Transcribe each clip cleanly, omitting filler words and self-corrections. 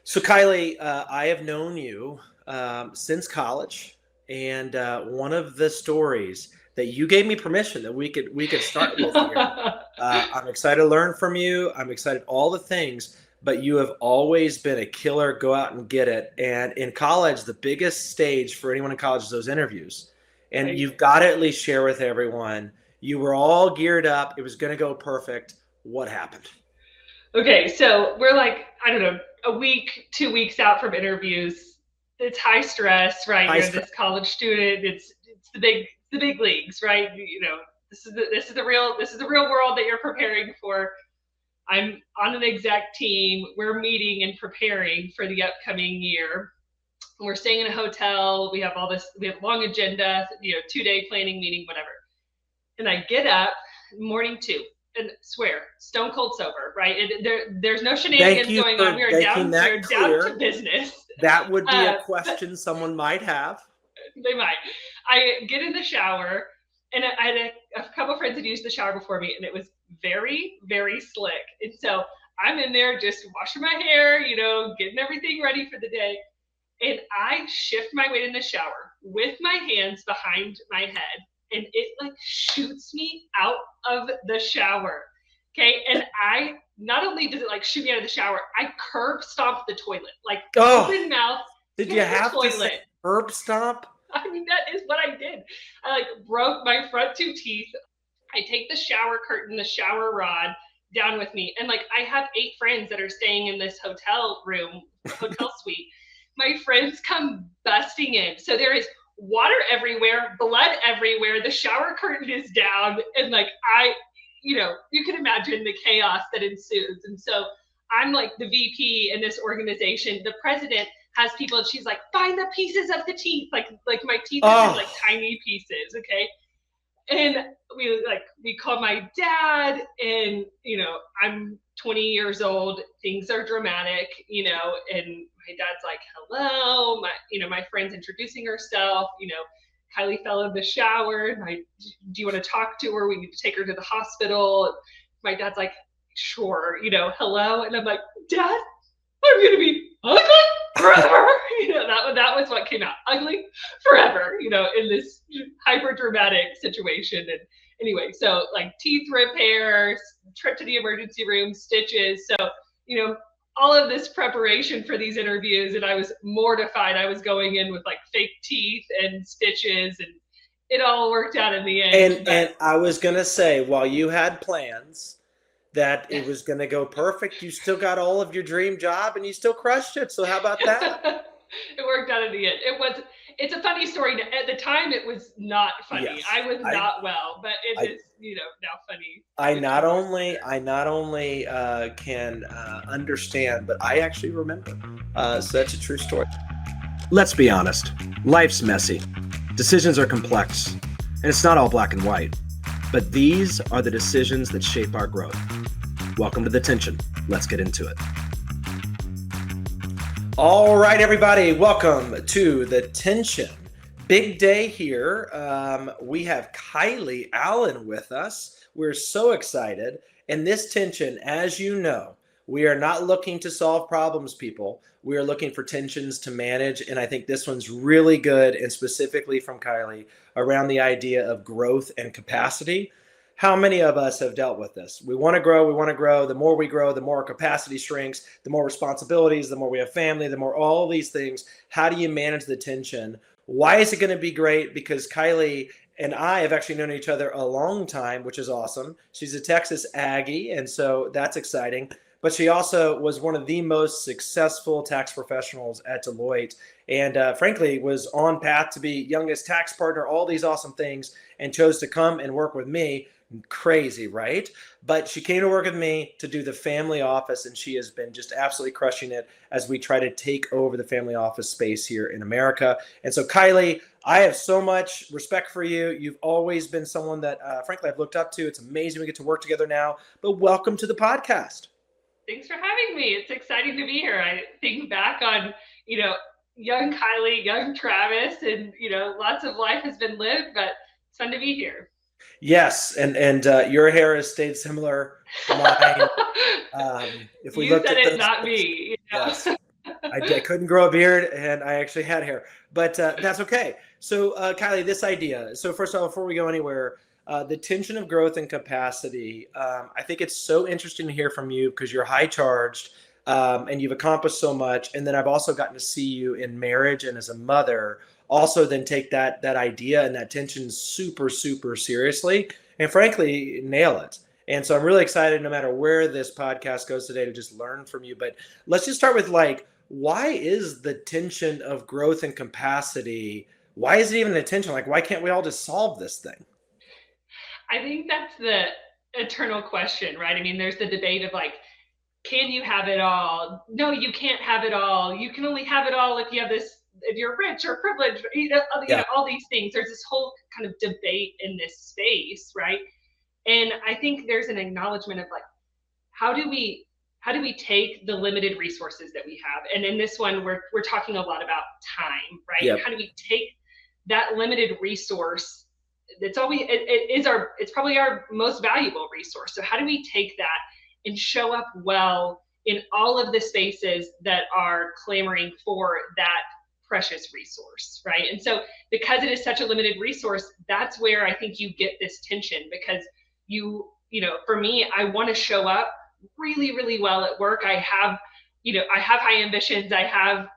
So Kylie, I have known you since college, and one of the stories that you gave me permission that we could start with here. I'm excited to learn from you. I'm excited all the things, but you have always been a killer. Go out and get it. And in college, the biggest stage for anyone in college is those interviews, and Right. you've got to at least share with everyone. You were all geared up. It was going to go perfect. What happened? Okay, so we're like, I don't know, a week, 2 weeks out from interviews. It's high stress, right? High You're stress. this college student. It's the big leagues, right? This is the real world that you're preparing for. I'm on an exec team. We're meeting and preparing for the upcoming year. We're staying in a hotel. We have all this. We have a long agenda. 2-day planning meeting, whatever. And I get up morning two and swear stone cold sober, right? There's no Thank shenanigans you going on. for making We that are down to clear. business. That would be a But question someone might have. they might. I get in the shower, and I had a couple friends that used the shower before me, and it was very, very slick. And so I'm in there just washing my hair, getting everything ready for the day. And I shift my weight in the shower with my hands behind my head, and it like shoots me out of the shower. Okay. And I not only does it like shoot me out of the shower, I curb stomp the toilet, like Oh, open mouth, did you hit the have to say toilet. herb stomp? I mean, that is what I did. I like broke my front two teeth. I take the shower curtain, the shower rod down with me. And like I have 8 friends that are staying in this hotel room, hotel suite. My friends come busting in. So there is water everywhere, blood everywhere. The shower curtain is down. And like you can imagine the chaos that ensues. And so I'm like the VP in this organization. The president has people and she's like, find the pieces of the teeth. Like my teeth are just Oh, like tiny pieces, okay? And we call my dad, and I'm 20 years old, things are dramatic, and my dad's like, hello, my friend's introducing herself, Kylie fell in the shower, do you want to talk to her, we need to take her to the hospital. My dad's like, sure, hello. And I'm like, dad, I'm gonna be ugly forever. That was what came out. Ugly forever, in this hyper dramatic situation. And anyway, so like teeth repairs, trip to the emergency room, stitches. So, you know, all of this preparation for these interviews, and I was mortified. I was going in with like fake teeth and stitches, and it all worked out in the end. and I was gonna say, while you had plans that it But was gonna go perfect, you still got all of your dream job and you still crushed it. So how about that? it worked out in the end. It's a funny story. At the time, it was not funny. Yes. I was I not well, but it I is, now funny I looking not back. only I not only can understand, but I actually remember. So that's a true story. Let's be honest. Life's messy. Decisions are complex, and it's not all black and white. But these are the decisions that shape our growth. Welcome to the tension. Let's get into it. All right, everybody. Welcome to the tension. Big day here. We have Kylie Allen with us. We're so excited. And this tension, as you know, we are not looking to solve problems, people. We are looking for tensions to manage. And I think this one's really good, and specifically from Kylie, around the idea of growth and capacity. How many of us have dealt with this? We want to grow, we want to grow. The more we grow, the more our capacity shrinks, the more responsibilities, the more we have family, the more all these things. How do you manage the tension? Why is it going to be great? Because Kylie and I have actually known each other a long time, which is awesome. She's a Texas Aggie, and so that's exciting. But she also was one of the most successful tax professionals at Deloitte, and frankly was on path to be youngest tax partner, all these awesome things, and chose to come and work with me. Crazy, right? But she came to work with me to do the family office, and she has been just absolutely crushing it as we try to take over the family office space here in America. And so, Kylie, I have so much respect for you. You've always been someone that, frankly, I've looked up to. It's amazing we get to work together now. But welcome to the podcast. Thanks for having me. It's exciting to be here. I think back on, you know, young Kylie, young Travis, and, lots of life has been lived, but it's fun to be here. Yes, and your hair has stayed similar. Mine. If we You looked said at it, those not pictures, me. yes. I couldn't grow a beard, and I actually had hair, but that's okay. So, Kylie, this idea. So, first of all, before we go anywhere, the tension of growth and capacity. I think it's so interesting to hear from you because you're high charged, and you've accomplished so much. And then I've also gotten to see you in marriage and as a mother. Also, then take that idea and that tension super super seriously, and frankly, nail it. And so I'm really excited, no matter where this podcast goes today, to just learn from you. But let's just start with like, why is the tension of growth and capacity? Why is it even a tension? Like, why can't we all just solve this thing? I think that's the eternal question, right? I mean, there's the debate of like, can you have it all? No, you can't have it all. You can only have it all if you have this, if you're rich or privileged, Yeah. all these things. There's this whole kind of debate in this space, right? And I think there's an acknowledgement of like, how do we take the limited resources that we have? And in this one, we're talking a lot about time, right? And Yep. how do we take that limited resource that's all it's probably our most valuable resource. So how do we take that and show up well in all of the spaces that are clamoring for that precious resource, right? And so because it is such a limited resource, that's where I think you get this tension, because for me, I want to show up really, really well at work. I have high ambitions. I have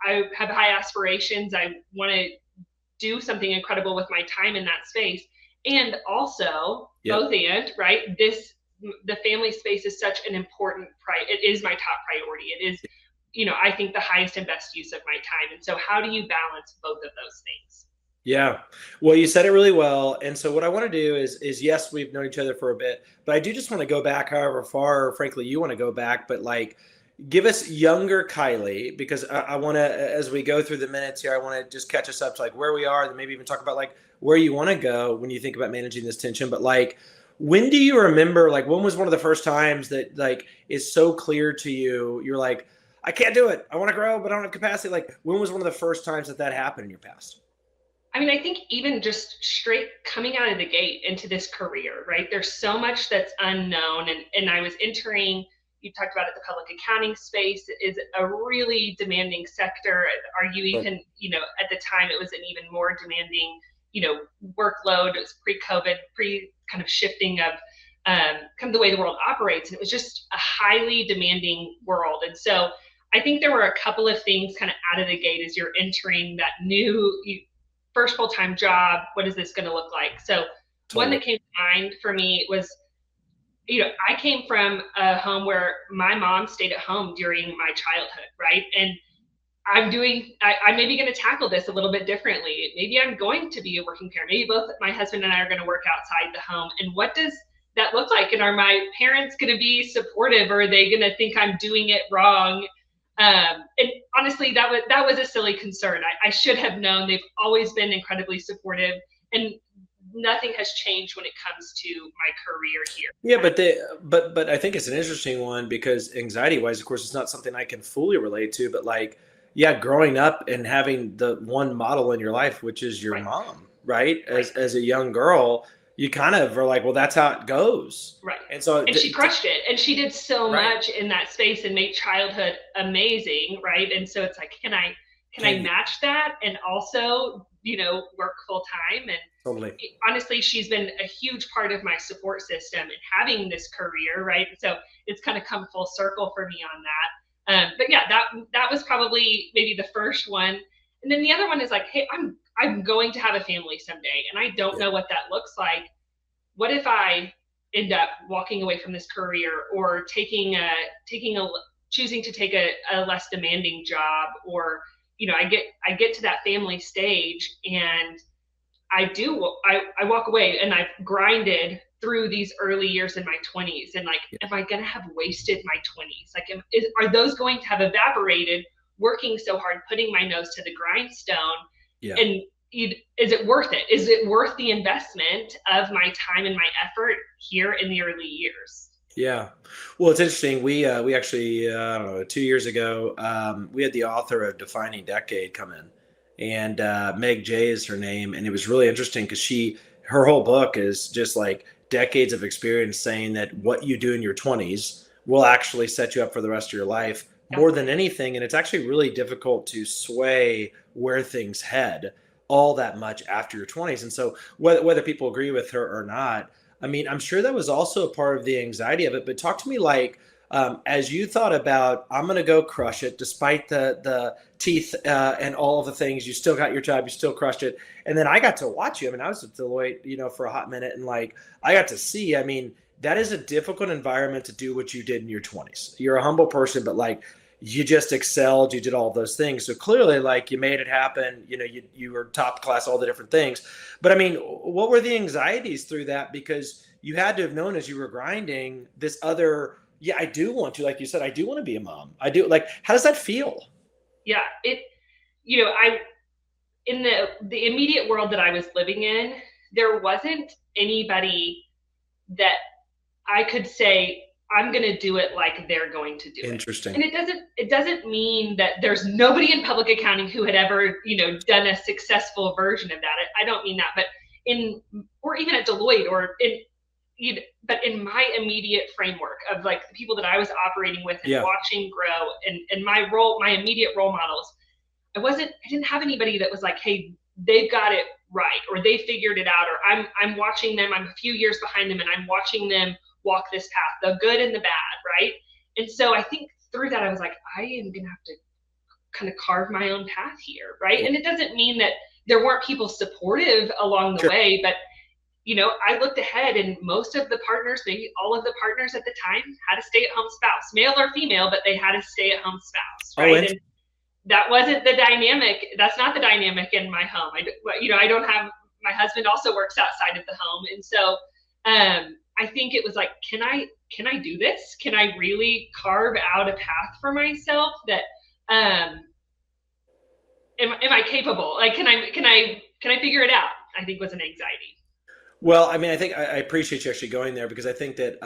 high aspirations. I want to do something incredible with my time in that space. And also, Yep. right? The family space is such an important it is my top priority. It is, I think the highest and best use of my time. And so how do you balance both of those things? Yeah. Well, you said it really well. And so what I want to do is yes, we've known each other for a bit, but I do just want to go back however far, frankly, you want to go back, but like give us younger Kylie, because I want to, as we go through the minutes here, I want to just catch us up to like where we are, and maybe even talk about like where you want to go when you think about managing this tension. But like, when do you remember, like, when was one of the first times that like is so clear to you? You're like, I can't do it. I want to grow, but I don't have capacity. Like, when was one of the first times that happened in your past? I mean, I think even just straight coming out of the gate into this career, right? There's so much that's unknown. And I was entering, you talked about it, the public accounting space is a really demanding sector. Argue even, at the time it was an even more demanding, workload. It was pre-COVID, pre kind of shifting of kind of the way the world operates. And it was just a highly demanding world. And so I think there were a couple of things kind of out of the gate as you're entering that new first full-time job. What is this going to look like? So one Totally. that came to mind for me was, I came from a home where my mom stayed at home during my childhood, right? And I'm maybe going to tackle this a little bit differently. Maybe I'm going to be a working parent. Maybe both my husband and I are going to work outside the home. And what does that look like? And are my parents going to be supportive, or are they going to think I'm doing it wrong? And honestly, that was a silly concern. I should have known. They've always been incredibly supportive, and nothing has changed when it comes to my career here. Yeah, but I think it's an interesting one because anxiety wise, of course, it's not something I can fully relate to, but like, yeah, growing up and having the one model in your life, which is your Right, mom, right? right, As a young girl, you kind of are like, well, that's how it goes. right. And so, And she crushed it, and she did so right. much in that space and made childhood amazing, right? And so it's like, can Can I you match that and also work full time? And totally? honestly, she's been a huge part of my support system and having this career, right? So it's kind of come full circle for me on that. But yeah, that was probably maybe the first one. And then the other one is like, hey, I'm going to have a family someday, and I don't Yeah. know what that looks like. What if I end up walking away from this career, or taking a choosing to take a less demanding job, or I get to that family stage, and I walk away, and I've grinded through these early years in my 20s, and like, Yeah. am I going to have wasted my 20s? Like, are those going to have evaporated working so hard, putting my nose to the grindstone? Yeah. And is it worth it? Is it worth the investment of my time and my effort here in the early years? Yeah. Well, it's interesting. We actually, I don't know, 2 years ago, we had the author of Defining Decade come in, and Meg J is her name, and it was really interesting because her whole book is just like decades of experience saying that what you do in your 20s will actually set you up for the rest of your life Yeah. more than anything. And it's actually really difficult to sway where things head all that much after your 20s. And so whether people agree with her or not, I mean, I'm sure that was also a part of the anxiety of it. But talk to me like, as you thought about, I'm going to go crush it, despite the teeth and all of the things, you still got your job, you still crushed it. And then I got to watch you. I mean, I was at Deloitte, for a hot minute, and like I got to see. I mean, that is a difficult environment to do what you did in your 20s. You're a humble person, but like you just excelled, you did all those things. So clearly, like you made it happen. You were top class, all the different things. But I mean, what were the anxieties through that? Because you had to have known as you were grinding this other. Yeah, I do want to, like you said, I do want to be a mom. I do. Like, how does that feel? Yeah. I in the immediate world that I was living in, there wasn't anybody that I could say, I'm going to do it like they're going to do it. Interesting. And it doesn't mean that there's nobody in public accounting who had ever, done a successful version of that. I don't mean that, but or even at Deloitte but in my immediate framework of like the people that I was operating with and watching grow and my immediate role models, I didn't have anybody that was like, hey, they've got it right, or they figured it out, or I'm watching them, I'm a few years behind them and I'm watching them walk this path, the good and the bad, right? And so I think through that I was like, I am gonna have to kind of carve my own path here, right? And it doesn't mean that there weren't people supportive along the way, but I looked ahead and most of the partners, maybe all of the partners at the time, had a stay-at-home spouse, male or female, but they had a stay-at-home spouse, right? And that wasn't the dynamic. That's not the dynamic in my home. I don't have, my husband also works outside of the home. And so I think it was like, can I do this? Can I really carve out a path for myself that, am I capable? Like, can I figure it out? I think was an anxiety. Well, I mean, I think I appreciate you actually going there, because I think that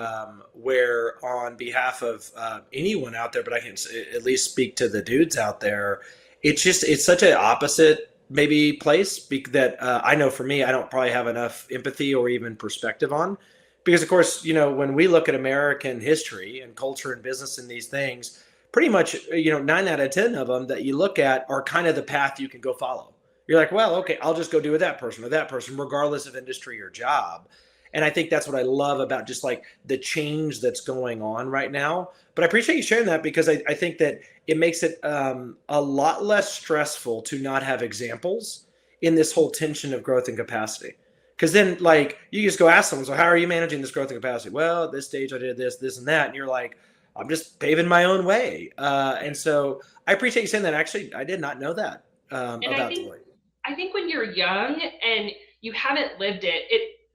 where on behalf of anyone out there, but I can at least speak to the dudes out there, it's such an opposite maybe place that I know for me, I don't probably have enough empathy or even perspective on, because of course, when we look at American history and culture and business and these things, pretty much, 9 out of 10 of them that you look at are kind of the path you can go follow. You're like, well, okay, I'll just go do with that person or that person, regardless of industry or job. And I think that's what I love about just like the change that's going on right now. But I appreciate you sharing that, because I think that it makes it a lot less stressful to not have examples in this whole tension of growth and capacity. Because then, like, you just go ask someone, so how are you managing this growth and capacity? Well, at this stage, I did this, this, and that. And you're like, I'm just paving my own way. And so I appreciate you saying that. Actually, I did not know that And about Deloitte. I think when you're young and you haven't lived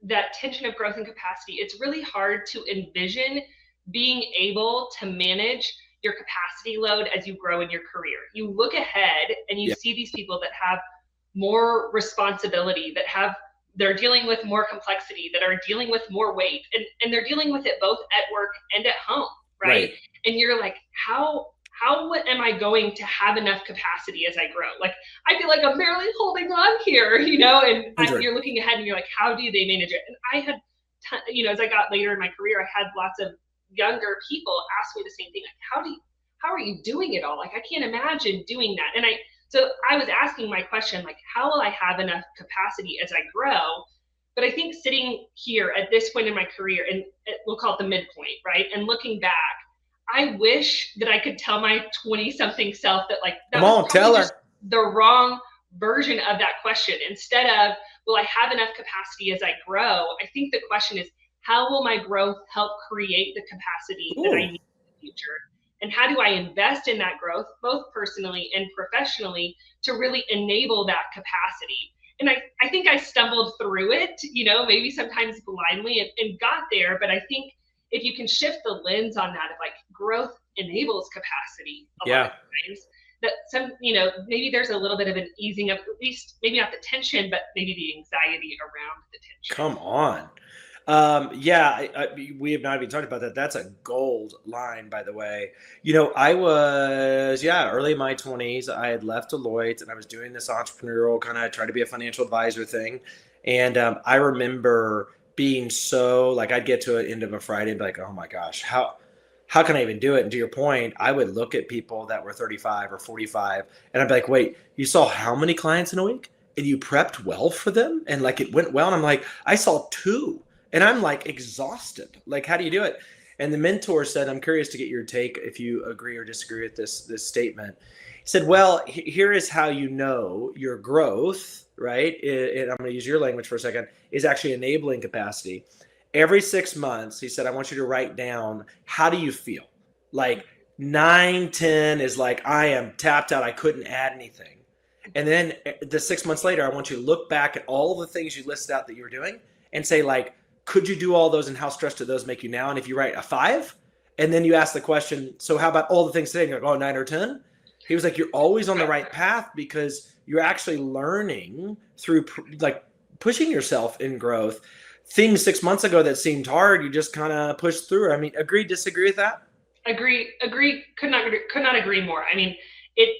that tension of growth and capacity, it's really hard to envision being able to manage your capacity load as you grow in your career. You look ahead and you see these people that have more responsibility, they're dealing with more complexity, that are dealing with more weight, and they're dealing with it both at work and at home, right? And you're like, how am I going to have enough capacity as I grow? Like, I feel like I'm barely holding on here, and you're looking ahead and you're like, how do they manage it? And I had, as I got later in my career, I had lots of younger people ask me the same thing. Like, how are you doing it all? Like, I can't imagine doing that. And so I was asking my question, like, how will I have enough capacity as I grow? But I think sitting here at this point in my career, and we'll call it the midpoint, right? And looking back, I wish that I could tell my 20-something self that, like, that was probably just the wrong version of that question. Instead of, will I have enough capacity as I grow? I think the question is, how will my growth help create the capacity that I need in the future? And how do I invest in that growth, both personally and professionally, to really enable that capacity? And I think I stumbled through it, maybe sometimes blindly and got there. But I think if you can shift the lens on that of like growth enables capacity a lot of times, that maybe there's a little bit of an easing of, at least maybe not the tension, but maybe the anxiety around the tension. Come on. We have not even talked about that. That's a gold line, by the way. I was, early in my 20s. I had left Deloitte and I was doing this entrepreneurial kind of try to be a financial advisor thing. And I remember being so like, I'd get to the end of a Friday and be like, oh my gosh, how how can I even do it? And to your point, I would look at people that were 35 or 45 and I'd be like, wait, you saw how many clients in a week? And you prepped well for them? And like it went well. And I'm like, I saw two. And I'm like exhausted. Like, how do you do it? And the mentor said, I'm curious to get your take if you agree or disagree with this statement. He said, well, here is how you know your growth, right? I'm going to use your language for a second, is actually enabling capacity. Every 6 months, he said, I want you to write down, how do you feel? Like 9, 10 is like, I am tapped out. I couldn't add anything. And then the 6 months later, I want you to look back at all the things you listed out that you were doing and say, like, could you do all those and how stressed do those make you now? And if you write a 5, and then you ask the question, so how about all the things today? And you're like, oh, 9 or 10. He was like, you're always on the right path because you're actually learning through like pushing yourself in growth. Things 6 months ago that seemed hard, you just kind of pushed through. I mean, agree, disagree with that? Agree. Could not agree more. I mean, it.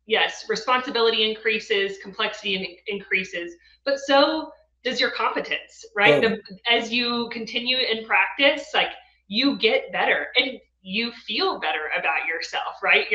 Yes, responsibility increases, complexity increases, but so does your competence, right? As you continue in practice, like you get better and you feel better about yourself, right?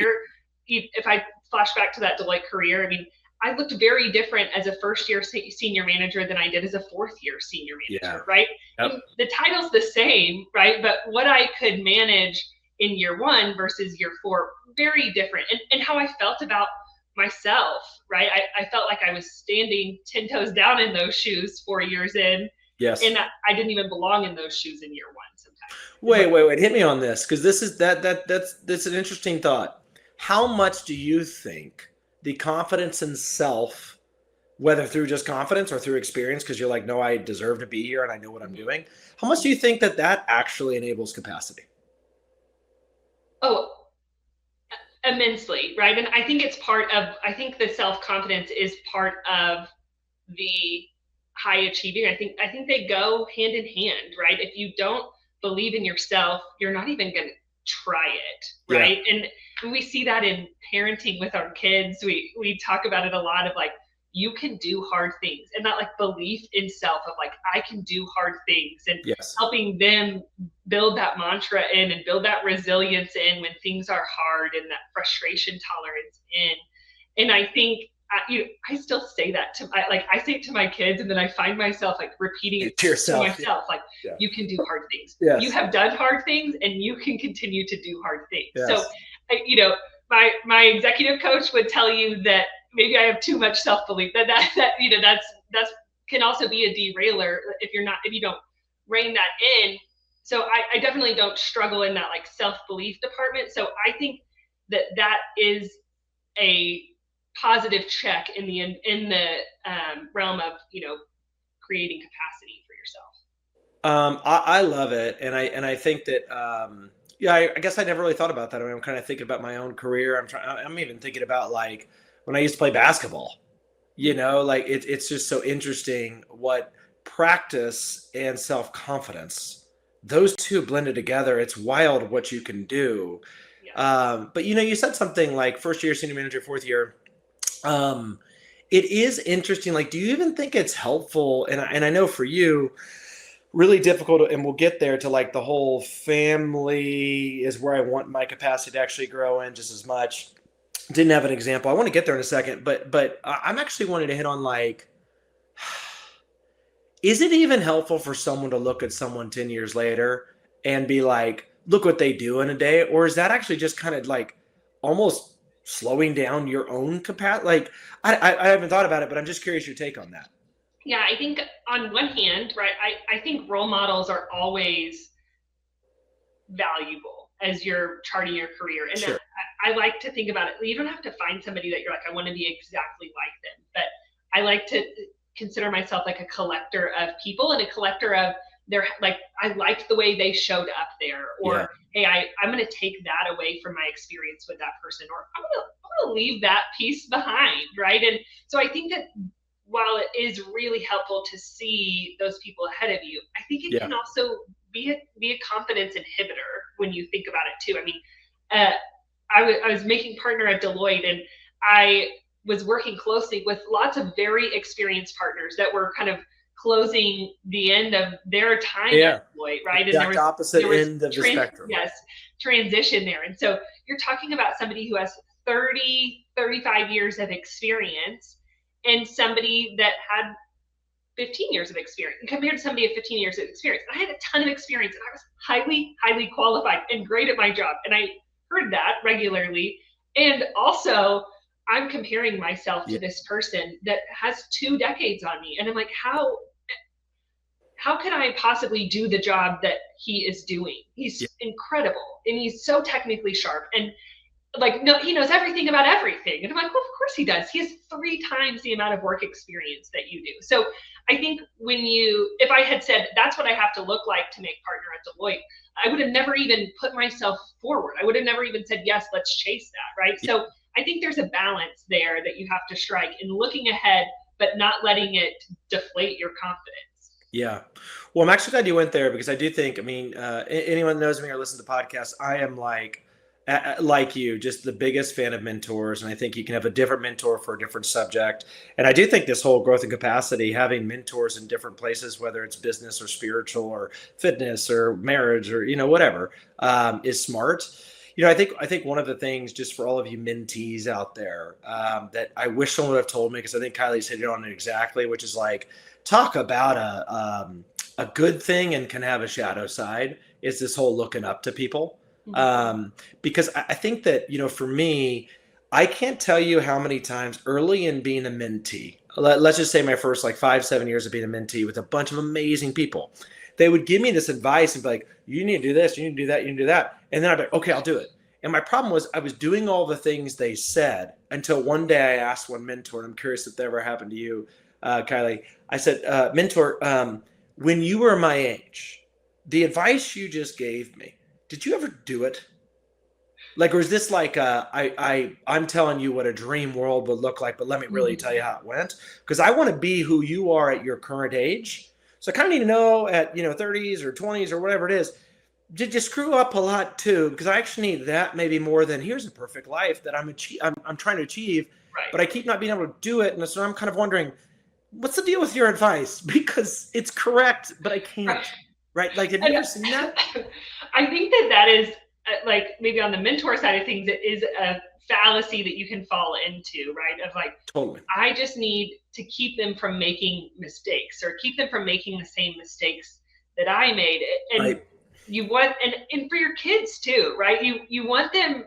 If I flash back to that Deloitte career, I mean, I looked very different as a first year senior manager than I did as a fourth year senior manager, right? Yep. The title's the same, right? But what I could manage in year 1 versus year 4, very different. And how I felt about myself, right? I felt like I was standing 10 toes down in those shoes 4 years in. Yes. And I didn't even belong in those shoes in year 1 sometimes. Wait. Hit me on this, because this is that's an interesting thought. How much do you think the confidence in self, whether through just confidence or through experience, because you're like, no, I deserve to be here and I know what I'm doing. How much do you think that actually enables capacity? Oh, immensely, right? And I think I think the self-confidence is part of the high achieving. I think they go hand in hand, right? If you don't believe in yourself, you're not even going to try it, right? Yeah. And we see that in parenting with our kids. We talk about it a lot of like, you can do hard things, and that like belief in self of like, I can do hard things, and helping them build that mantra in and build that resilience in when things are hard, and that frustration tolerance in. And I think I still say that to I say it to my kids, and then I find myself like repeating it to myself, like, you can do hard things. Yes. You have done hard things, and you can continue to do hard things. Yes. So, my executive coach would tell you that maybe I have too much self-belief. That's can also be a derailer if you don't rein that in. So I definitely don't struggle in that like self-belief department. So I think that is a positive check in the realm of creating capacity for yourself. I love it, and I think that I guess I never really thought about that. I mean, I'm kind of thinking about my own career. I'm even thinking about like when I used to play basketball. Like it's just so interesting what practice and self-confidence, those two blended together. It's wild what you can do. Yeah. But you said something like first year senior manager, fourth year. It is interesting. Like, do you even think it's helpful? And I know for you, really difficult, and we'll get there, to like the whole family is where I want my capacity to actually grow in just as much. Didn't have an example. I want to get there in a second, but I'm actually wanting to hit on like, is it even helpful for someone to look at someone 10 years later and be like, look what they do in a day? Or is that actually just kind of like almost slowing down your own capacity? Like, I haven't thought about it, but I'm just curious your take on that. Yeah, I think on one hand, right, I think role models are always valuable as you're charting your career. And sure. I like to think about it. You don't have to find somebody that you're like, I want to be exactly like them. But I like to consider myself like a collector of people and a collector of I liked the way they showed up there, or hey, I'm going to take that away from my experience with that person, or I'm going to leave that piece behind, right? And so I think that while it is really helpful to see those people ahead of you, I think it can also be a confidence inhibitor when you think about it too. I mean, I was making partner at Deloitte, and I was working closely with lots of very experienced partners that were kind of closing the end of their time at Yeah. Deloitte, right? And Exact opposite there was end of the spectrum. yes, transition there. And so you're talking about somebody who has 30, 35 years of experience and somebody that had 15 years of experience compared to somebody of 15 years of experience. I had a ton of experience and I was highly, highly qualified and great at my job. And I heard that regularly. And also, I'm comparing myself to this person that has 2 decades on me. And I'm like, how can I possibly do the job that he is doing? He's incredible and he's so technically sharp. And like, no, he knows everything about everything. And I'm like, well, of course he does. He has 3 times the amount of work experience that you do. So I think if I had said, that's what I have to look like to make partner at Deloitte, I would have never even put myself forward. I would have never even said, yes, let's chase that, right? Yeah. So I think there's a balance there that you have to strike in looking ahead, but not letting it deflate your confidence. Yeah. Well, I'm actually glad you went there because I do think, anyone that knows me or listens to podcasts, I am like you, just the biggest fan of mentors. And I think you can have a different mentor for a different subject. And I do think this whole growth and capacity, having mentors in different places, whether it's business or spiritual or fitness or marriage or, whatever, is smart. I think one of the things, just for all of you mentees out there, that I wish someone would have told me, because I think Kylie's hit it on it exactly, which is like, talk about a good thing and can have a shadow side, is this whole looking up to people. Because I think that, for me, I can't tell you how many times early in being a mentee, let's just say my first 5-7 years of being a mentee with a bunch of amazing people, they would give me this advice and be like, you need to do this, you need to do that, you need to do that. And then I'd be like, okay, I'll do it. And my problem was I was doing all the things they said until one day I asked one mentor, and I'm curious if that ever happened to you, Kylie. I said, mentor, when you were my age, the advice you just gave me, did you ever do it? Or is this I'm telling you what a dream world would look like, but let me really tell you how it went? Because I want to be who you are at your current age. So I kind of need to know at 30s or 20s or whatever it is, did you screw up a lot too? Because I actually need that maybe more than here's a perfect life that I'm trying to achieve, right. But I keep not being able to do it. And so I'm kind of wondering, what's the deal with your advice? Because it's correct, but I can't. Right? Have you ever seen that? I think that is maybe on the mentor side of things, it is a fallacy that you can fall into, right? Of totally. I just need to keep them from making mistakes or keep them from making the same mistakes that I made. And you want, and for your kids too, right? You want them,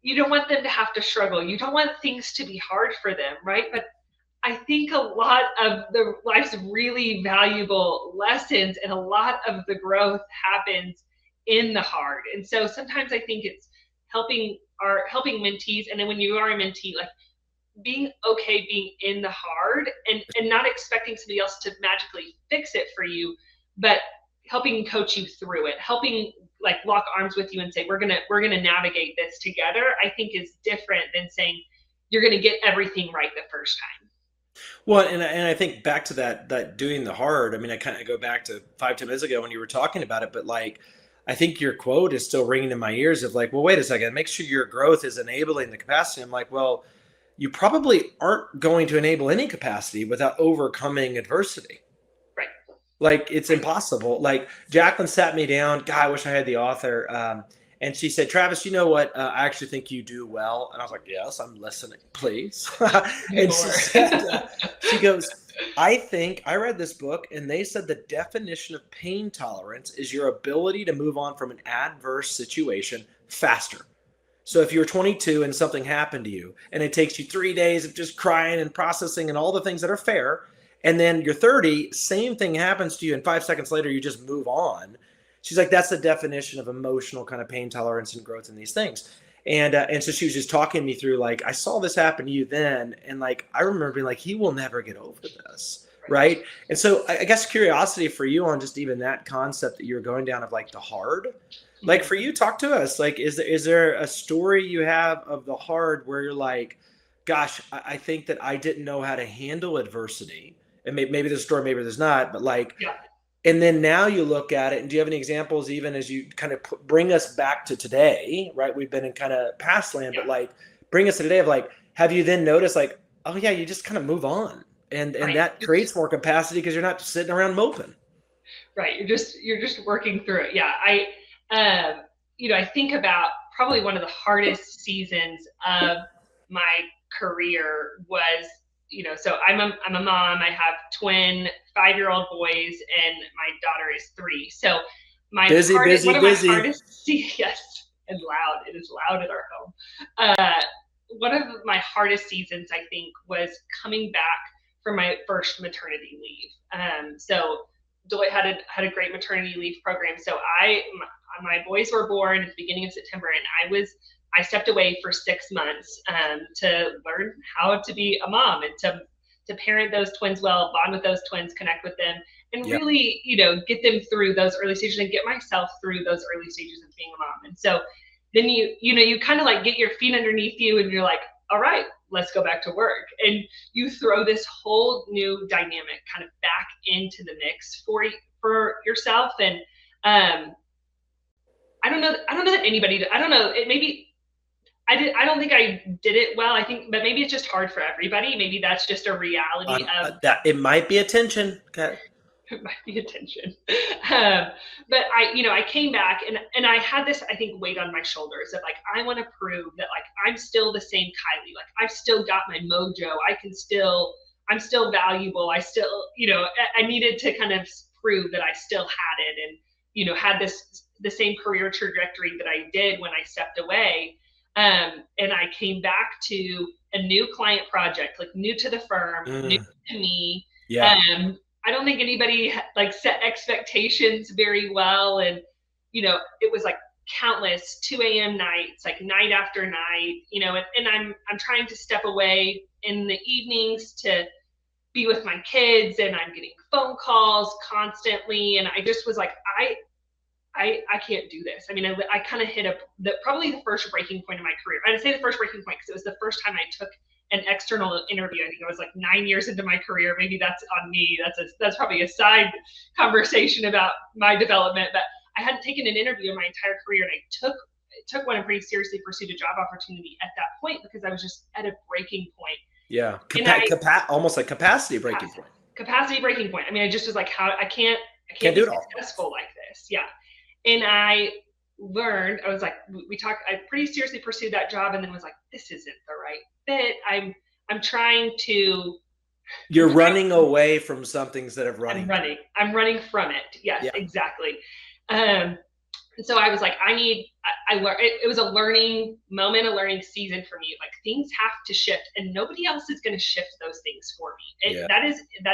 you don't want them to have to struggle. You don't want things to be hard for them, right? But I think a lot of the life's really valuable lessons and a lot of the growth happens in the hard. And so sometimes I think it's helping mentees. And then when you are a mentee, being okay being in the hard and not expecting somebody else to magically fix it for you, but helping coach you through it, helping lock arms with you and say, we're gonna navigate this together, I think is different than saying you're gonna get everything right the first time. Well, and I think back to that doing the hard. I kind of go back to 5-10 minutes ago when you were talking about it, but I think your quote is still ringing in my ears of well, wait a second, make sure your growth is enabling the capacity. I'm like, well, you probably aren't going to enable any capacity without overcoming adversity. Right. It's impossible. Jacqueline sat me down. God, I wish I had the author. And she said, Travis, you know what? I actually think you do well. And I was like, yes, I'm listening, please. And she said, she goes, I think I read this book and they said the definition of pain tolerance is your ability to move on from an adverse situation faster. So if you're 22 and something happened to you and it takes you 3 days of just crying and processing and all the things that are fair, and then you're 30, same thing happens to you and 5 seconds later, you just move on. She's like, that's the definition of emotional kind of pain tolerance and growth in these things. And so she was just talking me through, I saw this happen to you then. And I remember being he will never get over this. Right. And so I guess curiosity for you on just even that concept that you're going down of the hard, for you, talk to us. Is there a story you have of the hard where you're gosh, I think that I didn't know how to handle adversity, and maybe there's a story, maybe there's not, but yeah. And then now you look at it, and do you have any examples, even as you kind of bring us back to today, right? We've been in kind of past land, but bring us to today of have you then noticed oh yeah, you just kind of move on. And Right. that creates more capacity because you're not just sitting around moping. Right. You're just working through it. Yeah. I think about probably one of the hardest seasons of my career was, so I'm a mom. I have twin 5-year-old boys and my daughter is 3. So Busy, one busy, of my busy. hardest, yes, and loud. It is loud at our home. Uh, One of my hardest seasons, I think, was coming back from my first maternity leave. So Deloitte had a great maternity leave program. So my boys were born at the beginning of September, and I stepped away for 6 months to learn how to be a mom and to parent those twins well, bond with those twins, connect with them, and Yep. really, get them through those early stages and get myself through those early stages of being a mom. And so then you kind of like get your feet underneath you and you're like, all right, let's go back to work. And you throw this whole new dynamic kind of back into the mix for yourself. And I don't know that anybody, I don't know, it maybe I don't think I did it well. I think, but maybe it's just hard for everybody. Maybe that's just a reality of That it might be attention. Okay. it might be attention. But I came back and I had this, I think, weight on my shoulders of like, I want to prove that like I'm still the same Kylie. Like I've still got my mojo. I'm still valuable. I still, I needed to kind of prove that I still had it and, had the same career trajectory that I did when I stepped away. And I came back to a new client project, like new to the firm, new to me. Yeah. I don't think anybody like set expectations very well. And, it was like countless 2 a.m. nights, like night after night, and I'm trying to step away in the evenings to be with my kids and I'm getting phone calls constantly. And I just was like, I can't do this. I mean, I kind of hit probably the first breaking point in my career. I'd say the first breaking point because it was the first time I took an external interview. I think I was like 9 years into my career. Maybe that's on me. That's probably a side conversation about my development. But I hadn't taken an interview in my entire career, and I took one and pretty seriously pursued a job opportunity at that point because I was just at a breaking point. Yeah. Almost like capacity breaking point. Capacity breaking point. I mean, I just was like, how I can't do be it all. successful like this. Yeah. And I learned, I was like, I pretty seriously pursued that job and then was like, this isn't the right fit. I'm trying to. You're running away from some things that have I'm running from it. Yes, yeah. Exactly. And so I was like, I learned, it was a learning moment, a learning season for me. Like things have to shift and nobody else is going to shift those things for me. That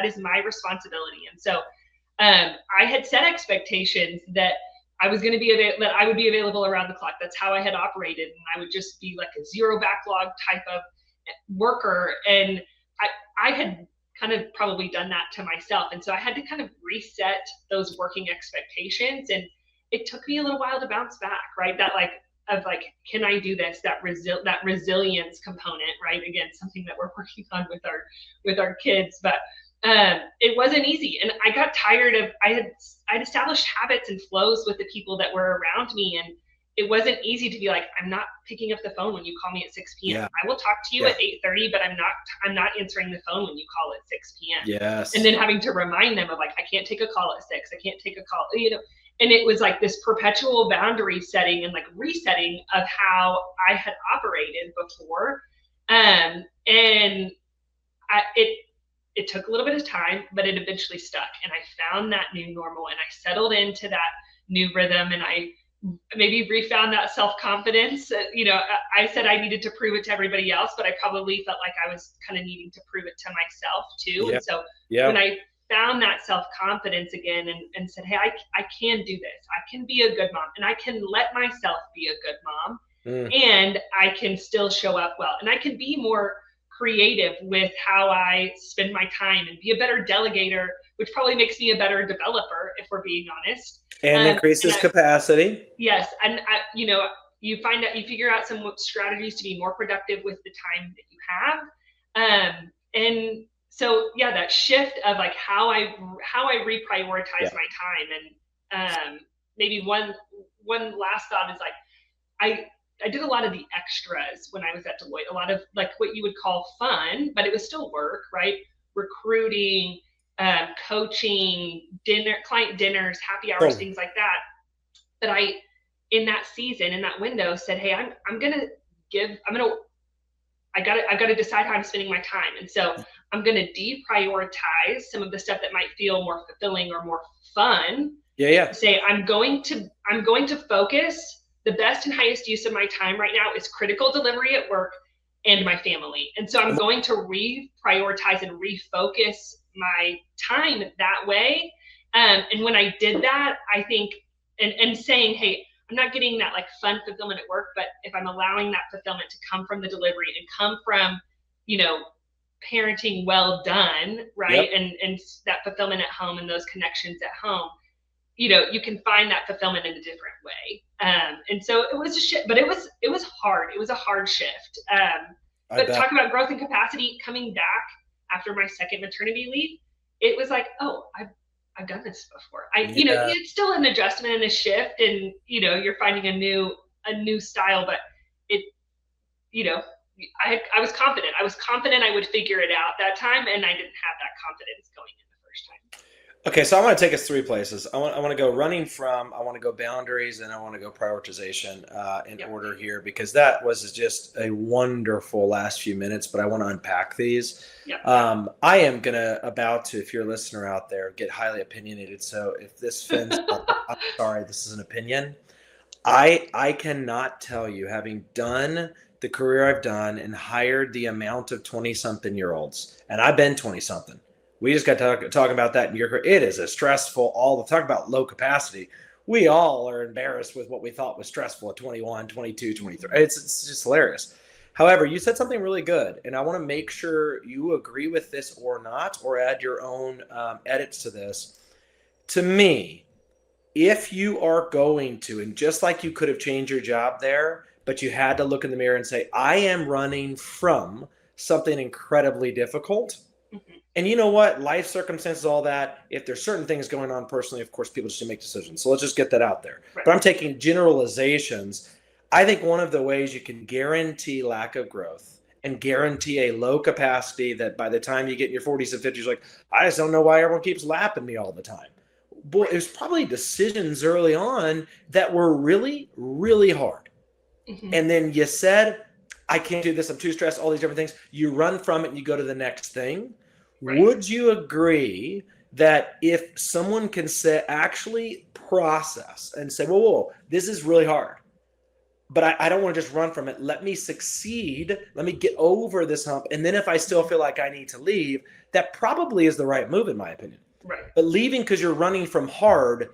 is my responsibility. And so I had set expectations that I was going to be that I would be available around the clock. That's how I had operated, and I would just be like a zero backlog type of worker. And I had kind of probably done that to myself, and so I had to kind of reset those working expectations. And it took me a little while to bounce back, right? That like of like, can I do this? That resilience component, right? Again, something that we're working on with our kids, but it wasn't easy. And I got tired of, I'd established habits and flows with the people that were around me. And it wasn't easy to be like, I'm not picking up the phone when you call me at 6 p.m. Yeah. I will talk to you at 8:30, but I'm not answering the phone when you call at 6 p.m. Yes. And then having to remind them of like, I can't take a call at 6. I can't take a call, and it was like this perpetual boundary setting and like resetting of how I had operated before. It took a little bit of time, but it eventually stuck. And I found that new normal and I settled into that new rhythm, and I maybe refound that self-confidence. I said I needed to prove it to everybody else, but I probably felt like I was kind of needing to prove it to myself too. Yeah. And so yeah. when I found that self-confidence again and said, hey, I can do this. I can be a good mom and I can let myself be a good mom and I can still show up well and I can be more creative with how I spend my time and be a better delegator, which probably makes me a better developer if we're being honest. And increases capacity. Yes. And you figure out some strategies to be more productive with the time that you have. And so, yeah, that shift of like how I reprioritize my time. And maybe one last thought is like, I did a lot of the extras when I was at Deloitte, a lot of like what you would call fun, but it was still work, right? recruiting, coaching, client dinners, happy hours, Totally. things like that. But I, in that season, in that window, said, hey, I've got to decide how I'm spending my time. And so I'm going to deprioritize some of the stuff that might feel more fulfilling or more fun. Yeah. Say, I'm going to focus. The best and highest use of my time right now is critical delivery at work and my family. And so I'm going to reprioritize and refocus my time that way. And when I did that, I think, and saying, hey, I'm not getting that like fun fulfillment at work, but if I'm allowing that fulfillment to come from the delivery and come from, parenting well done, right? Yep. And that fulfillment at home and those connections at home, you can find that fulfillment in a different way. And so it was a shift, but it was hard. It was a hard shift. I But bet. talk about growth and capacity coming back after my second maternity leave, it was like, oh, I've done this before. Yeah. It's still an adjustment and a shift, and you're finding a new style, but it, I was confident. I was confident I would figure it out that time, and I didn't have that confidence going in the first time. Okay, so I want to take us three places. I want to go running from, I want to go boundaries, and I want to go prioritization in Yep. order here, because that was just a wonderful last few minutes, but I want to unpack these. Yep. I am about to, if you're a listener out there, get highly opinionated. So if this offends, I'm sorry, this is an opinion. I cannot tell you, having done the career I've done and hired the amount of 20-something-year-olds, and I've been 20-something. We just got talking about that in your career. It is a stressful, all the talk about low capacity. We all are embarrassed with what we thought was stressful at 21, 22, 23. It's just hilarious. However, you said something really good, and I want to make sure you agree with this or not, or add your own edits to this. To me, if you are going to, and just like you could have changed your job there, but you had to look in the mirror and say, I am running from something incredibly difficult. Mm-hmm. And you know what? Life circumstances, all that. If there's certain things going on personally, of course, people just make decisions. So let's just get that out there. Right. But I'm taking generalizations. I think one of the ways you can guarantee lack of growth and guarantee a low capacity that by the time you get in your 40s and 50s, you're like, I just don't know why everyone keeps lapping me all the time. Boy, it was probably decisions early on that were really, really hard. Mm-hmm. And then you said, I can't do this. I'm too stressed, all these different things. You run from it and you go to the next thing. Right. Would you agree that if someone can actually process and say, whoa, this is really hard, but I don't want to just run from it. Let me succeed. Let me get over this hump. And then if I still feel like I need to leave, that probably is the right move, in my opinion. Right. But leaving because you're running from hard,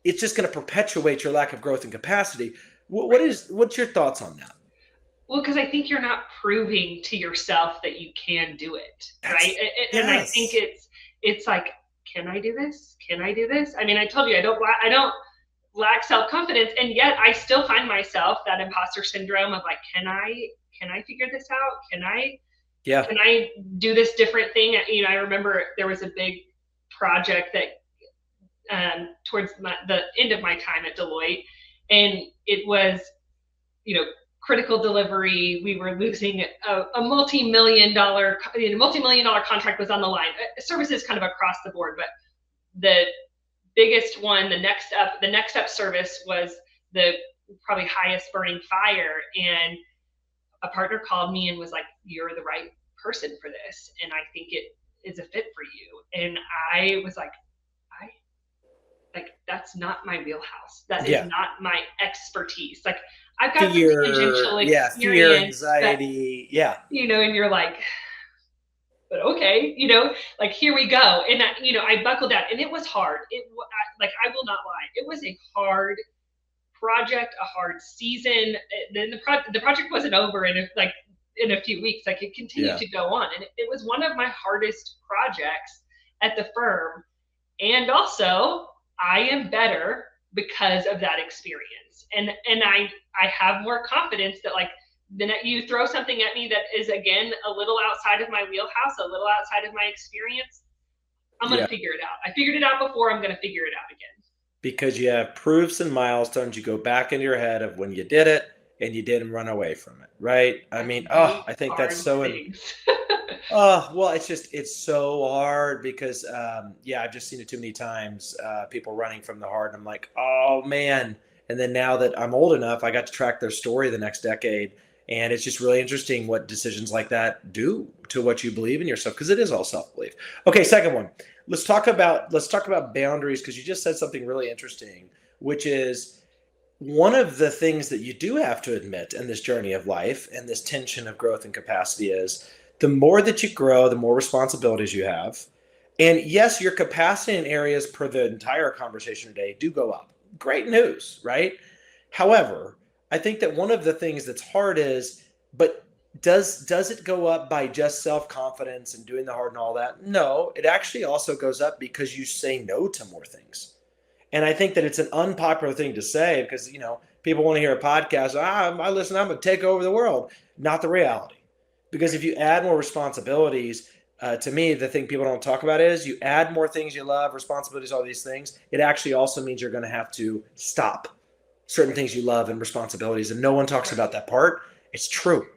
it's just going to perpetuate your lack of growth and capacity. What's your thoughts on that? Well, because I think you're not proving to yourself that you can do it, right? And I think it's like, can I do this? Can I do this? I mean, I told you I don't lack self-confidence, and yet I still find myself that imposter syndrome of like, can I figure this out? Can I do this different thing? I remember there was a big project that towards the end of my time at Deloitte, and it was, critical delivery. We were losing a multi-million dollar contract was on the line. Services kind of across the board, but the biggest one, the next up service was the probably highest burning fire. And a partner called me and was like, "You're the right person for this, and I think it is a fit for you." And I was like, that's not my wheelhouse. That is not my expertise. Like, I've got fear, some tangential experience. Fear, anxiety, and you're like, but okay, like, here we go. And I buckled down, and it was hard. I will not lie. It was a hard project, a hard season. Then the project wasn't over in a few weeks. Like, it continued to go on, and it was one of my hardest projects at the firm. And also, I am better because of that experience. And I have more confidence that, like, then you throw something at me that is, again, a little outside of my wheelhouse, a little outside of my experience, I'm going to figure it out. I figured it out before. I'm going to figure it out again. Because you have proofs and milestones. You go back into your head of when you did it and you didn't run away from it, right? I mean, I think that's so Well, it's so hard because, yeah, I've just seen it too many times. People running from the heart, and I'm like, oh man. And then now that I'm old enough, I got to track their story the next decade, and it's just really interesting what decisions like that do to what you believe in yourself, because it is all self belief. Okay, second one. Let's talk about boundaries, because you just said something really interesting, which is one of the things that you do have to admit in this journey of life and this tension of growth and capacity is the more that you grow, the more responsibilities you have. And yes, your capacity in areas per the entire conversation today do go up. Great news, right? However, I think that one of the things that's hard is, but does it go up by just self-confidence and doing the hard and all that? No, it actually also goes up because you say no to more things. And I think that it's an unpopular thing to say because, people want to hear a podcast. I listen, I'm going to take over the world. Not the reality. Because if you add more responsibilities, to me, the thing people don't talk about is you add more things you love, responsibilities, all these things. It actually also means you're going to have to stop certain things you love and responsibilities. And no one talks about that part. It's true.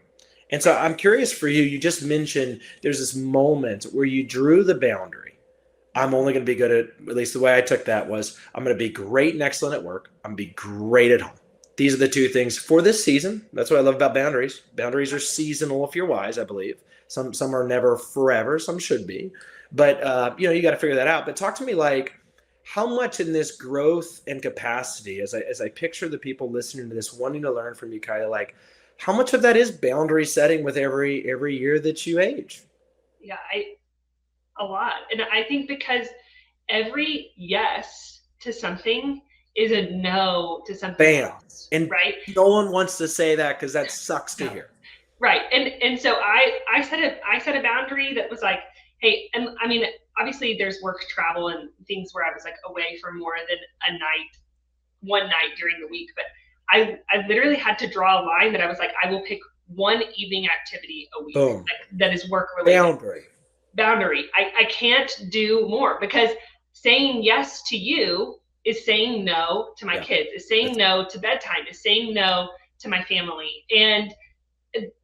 And so I'm curious for you. You just mentioned there's this moment where you drew the boundary. I'm only going to be good at least the way I took that was I'm going to be great and excellent at work. I'm going to be great at home. These are the two things for this season. That's what I love about boundaries. Boundaries are seasonal if you're wise, I believe. Some are never forever. Some should be. But, you got to figure that out. But talk to me like how much in this growth and capacity, as I picture the people listening to this, wanting to learn from you, Kylie, like how much of that is boundary setting with every year that you age? Yeah, a lot. And I think because every yes to something is a no to something Bam. else, And right? no one wants to say that because that sucks to No. hear. Right. And so I set a boundary that was like, hey, and I mean, obviously there's work travel and things where I was like away for more than one night during the week, but I literally had to draw a line that I was like, I will pick one evening activity a week Boom. that is work related. Boundary. I can't do more because saying yes to you is saying no to my Yeah. kids, is saying no to bedtime, is saying no to my family. And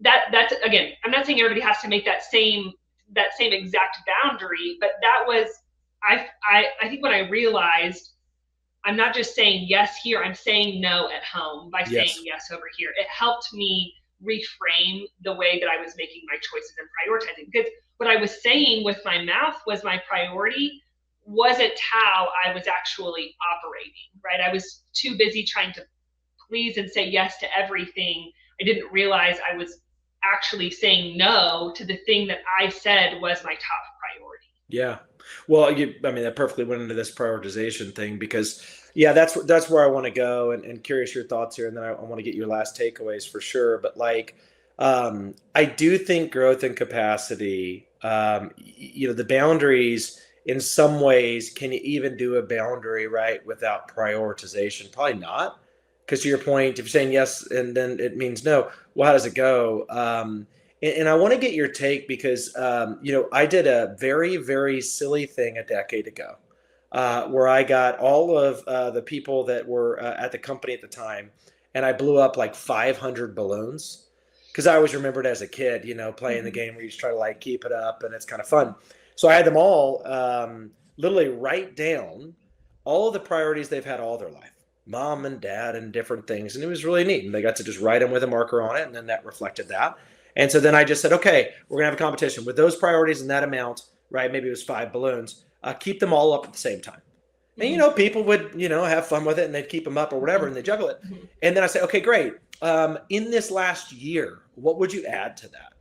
that's again, I'm not saying everybody has to make that same exact boundary, but that was I think when I realized I'm not just saying yes here, I'm saying no at home by saying Yes. yes over here. It helped me reframe the way that I was making my choices and prioritizing. Because what I was saying with my mouth was my priority wasn't how I was actually operating, right? I was too busy trying to please and say yes to everything. I didn't realize I was actually saying no to the thing that I said was my top priority. Yeah. Well, that perfectly went into this prioritization thing because, yeah, that's where I want to go and curious your thoughts here. And then I want to get your last takeaways for sure. But like, I do think growth and capacity, the boundaries in some ways, can you even do a boundary right without prioritization? Probably not. Because to your point, if you're saying yes and then it means no, well, how does it go? And I want to get your take because, I did a very, very silly thing a decade ago where I got all of the people that were at the company at the time, and I blew up like 500 balloons because I always remembered as a kid, playing the game where you just try to like keep it up and it's kind of fun. So I had them all literally write down all of the priorities they've had all their life, mom and dad and different things. And it was really neat. And they got to just write them with a marker on it. And then that reflected that. And so then I just said, okay, we're gonna have a competition with those priorities and that amount, right? Maybe it was 5 balloons. Keep them all up at the same time. And people would have fun with it and they'd keep them up or whatever and they juggle it. And then I say, okay, great. In this last year, what would you add to that?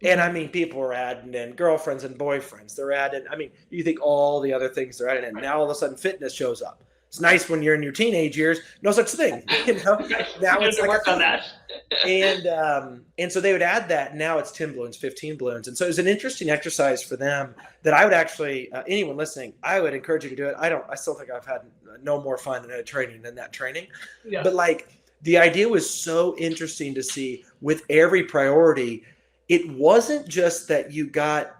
And I mean, people are adding in girlfriends and boyfriends. They're adding. I mean, you think all the other things they're adding in. Now all of a sudden, fitness shows up. It's nice when you're in your teenage years. No such thing. Now it's like work on that. And so they would add that. Now it's 10 balloons, 15 balloons. And so it was an interesting exercise for them that I would actually, anyone listening, I would encourage you to do it. I still think I've had no more fun in a training than that training. Yeah. But like the idea was so interesting to see with every priority. It wasn't just that you got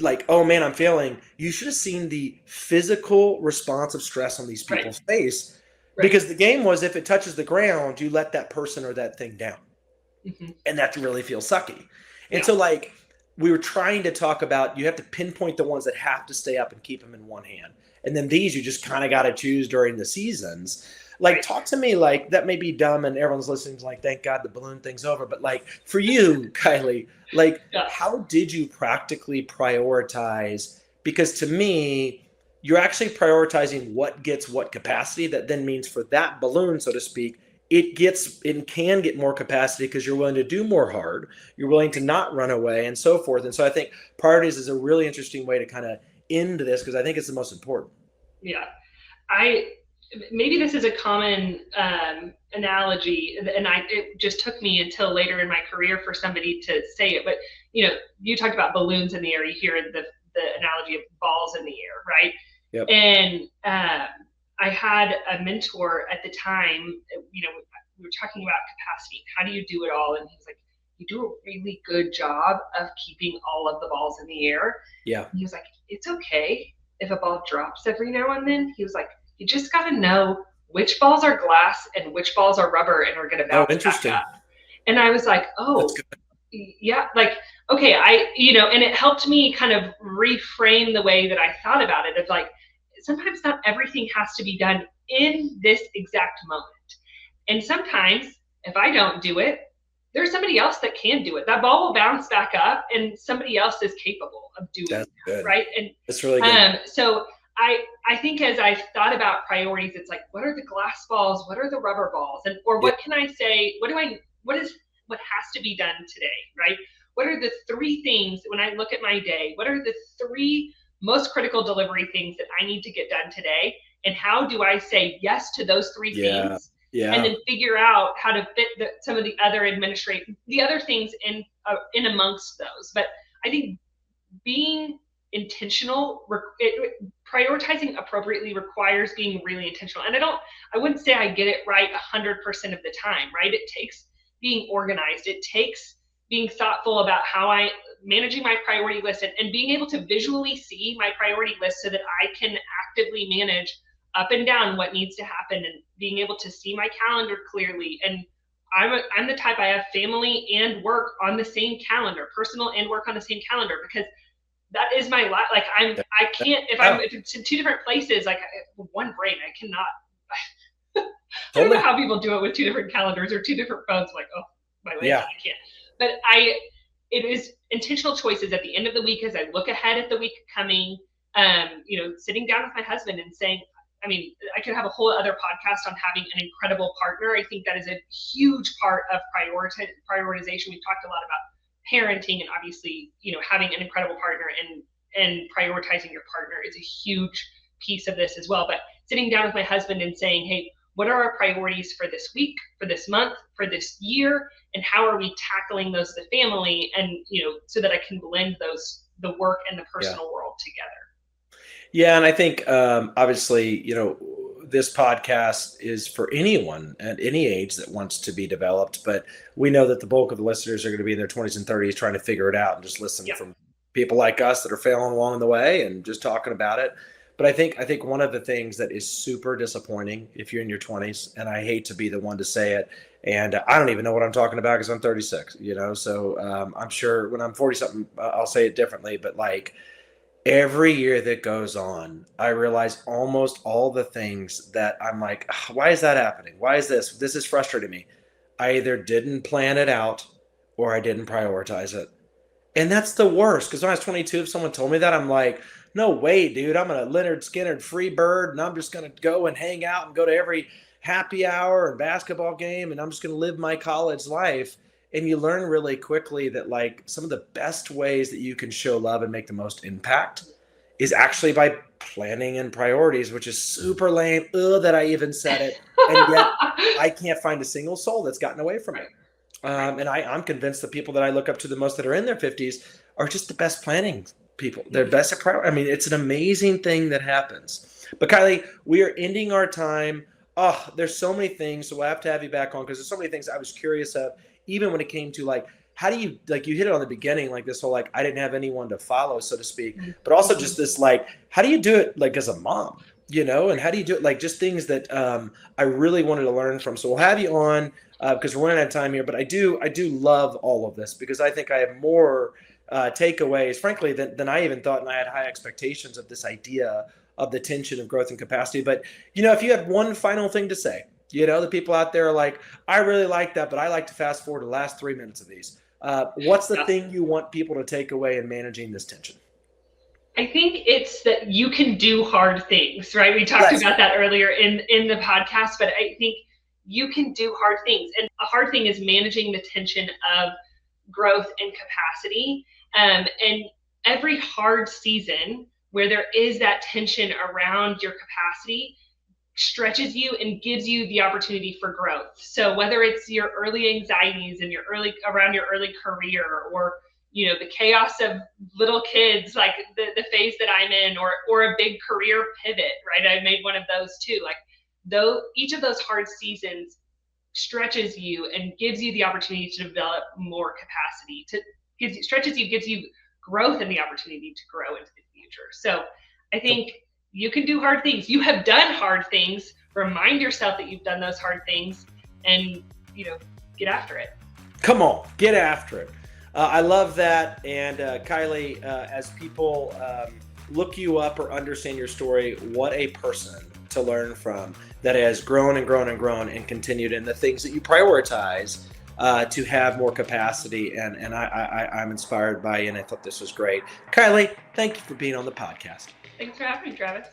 like, oh man, I'm failing. You should have seen the physical response of stress on these people's face. Because the game was if it touches the ground, you let that person or that thing down. And that really feels sucky. And so like we were trying to talk about, you have to pinpoint the ones that have to stay up and keep them in one hand. And then these you just kind of got to choose during the seasons. Like, Right. talk to me, like, that may be dumb and everyone's listening to like, thank God the balloon thing's over. But like for you, Kylie, like, Yeah. how did you practically prioritize? Because to me, you're actually prioritizing what gets what capacity. That then means for that balloon, so to speak, it can get more capacity because you're willing to do more hard, you're willing to not run away and so forth. And so I think priorities is a really interesting way to kind of end this, because I think it's the most important. Yeah. I maybe this is a common analogy, and it just took me until later in my career for somebody to say it. But you talked about balloons in the air. You hear the analogy of balls in the air, right? Yep. And I had a mentor at the time. We were talking about capacity. How do you do it all? And he was like, "You do a really good job of keeping all of the balls in the air." Yeah. And he was like, "It's okay if a ball drops every now and then." He was like, "You just got to know which balls are glass and which balls are rubber and are going to Oh, bounce interesting. back up." And I was like, That's "Oh, good. yeah." Like, okay, and it helped me kind of reframe the way that I thought about it. Of like, sometimes not everything has to be done in this exact moment. And sometimes if I don't do it, there's somebody else that can do it. That ball will bounce back up and somebody else is capable of doing That's that, good. right? And That's really good. so I think as I thought about priorities, it's like, what are the glass balls? What are the rubber balls? And or Yeah. what can I say? What has to be done today, right? What are the three things when I look at my day? What are the three most critical delivery things that I need to get done today? And how do I say yes to those three Yeah. things? And Yeah. then figure out how to fit some of the other things in amongst those. But I think being intentional, prioritizing appropriately requires being really intentional. And I wouldn't say I get it right 100% of the time, right? It takes being organized. It takes being thoughtful about how I managing my priority list and being able to visually see my priority list so that I can actively manage up and down what needs to happen, and being able to see my calendar clearly. And I'm the type, I have family and work on the same calendar, personal and work on the same calendar, because that is my life. Like I can't, if it's in two different places, like one brain, I cannot. I don't know Totally. how people do it with two different calendars or two different phones. I'm like, oh, my life, Yeah. I can't. But it is intentional choices at the end of the week as I look ahead at the week coming. Sitting down with my husband and saying, I mean, I could have a whole other podcast on having an incredible partner. I think that is a huge part of prioritization. We've talked a lot about parenting, and obviously, having an incredible partner and prioritizing your partner is a huge piece of this as well. But sitting down with my husband and saying, hey, what are our priorities for this week, for this month, for this year, and how are we tackling those as a family? And so that I can blend the work and the personal world together. Yeah, and I think obviously, this podcast is for anyone at any age that wants to be developed, but we know that the bulk of the listeners are going to be in their 20s and 30s trying to figure it out and just listen Yeah. from people like us that are failing along the way and just talking about it. But I think one of the things that is super disappointing if you're in your 20s, and I hate to be the one to say it, and I don't even know what I'm talking about because I'm 36, so I'm sure when I'm 40 something, I'll say it differently, but like, every year that goes on, I realize almost all the things that I'm like, "Ugh, why is that happening? Why is this? This is frustrating me." I either didn't plan it out or I didn't prioritize it. And that's the worst, because when I was 22, if someone told me that, I'm like, no way, dude. I'm a Leonard Skinner free bird, and I'm just going to go and hang out and go to every happy hour and basketball game, and I'm just going to live my college life. And you learn really quickly that, like, some of the best ways that you can show love and make the most impact is actually by planning and priorities, which is super lame. Ugh, that I even said it. And yet I can't find a single soul that's gotten away from it. And I'm convinced the people that I look up to the most that are in their 50s are just the best planning people. They're best at priority. I mean, it's an amazing thing that happens. But Kylie, we are ending our time. Oh, there's so many things. So we'll have to have you back on, because there's so many things I was curious of, even when it came to like, how do you, like, you hit it on the beginning, like this whole, like, I didn't have anyone to follow, so to speak, but also just this, like, how do you do it, like, as a mom, and how do you do it? Like, just things that I really wanted to learn from. So we'll have you on because we're running out of time here. But I do love all of this, because I think I have more takeaways, frankly, than I even thought. And I had high expectations of this idea of the tension of growth and capacity. But, if you had one final thing to say, the people out there are like, I really like that, but I like to fast forward the last 3 minutes of these. What's the thing you want people to take away in managing this tension? I think it's that you can do hard things, right? We talked about that earlier in the podcast, but I think you can do hard things. And a hard thing is managing the tension of growth and capacity. And every hard season where there is that tension around your capacity stretches you and gives you the opportunity for growth. So whether it's your early anxieties and around your early career, or the chaos of little kids, like the phase that I'm in, or a big career pivot, right? I made one of those too. Like though each of those hard seasons stretches you and gives you the opportunity to develop more capacity, gives you growth and the opportunity to grow into the future. So I think you can do hard things. You have done hard things. Remind yourself that you've done those hard things, and get after it. Come on, get after it. I love that. And Kylie, as people look you up or understand your story, what a person to learn from that has grown and grown and grown and continued in the things that you prioritize to have more capacity. And I'm inspired by you, and I thought this was great. Kylie, thank you for being on the podcast. Thanks for having me, Travis.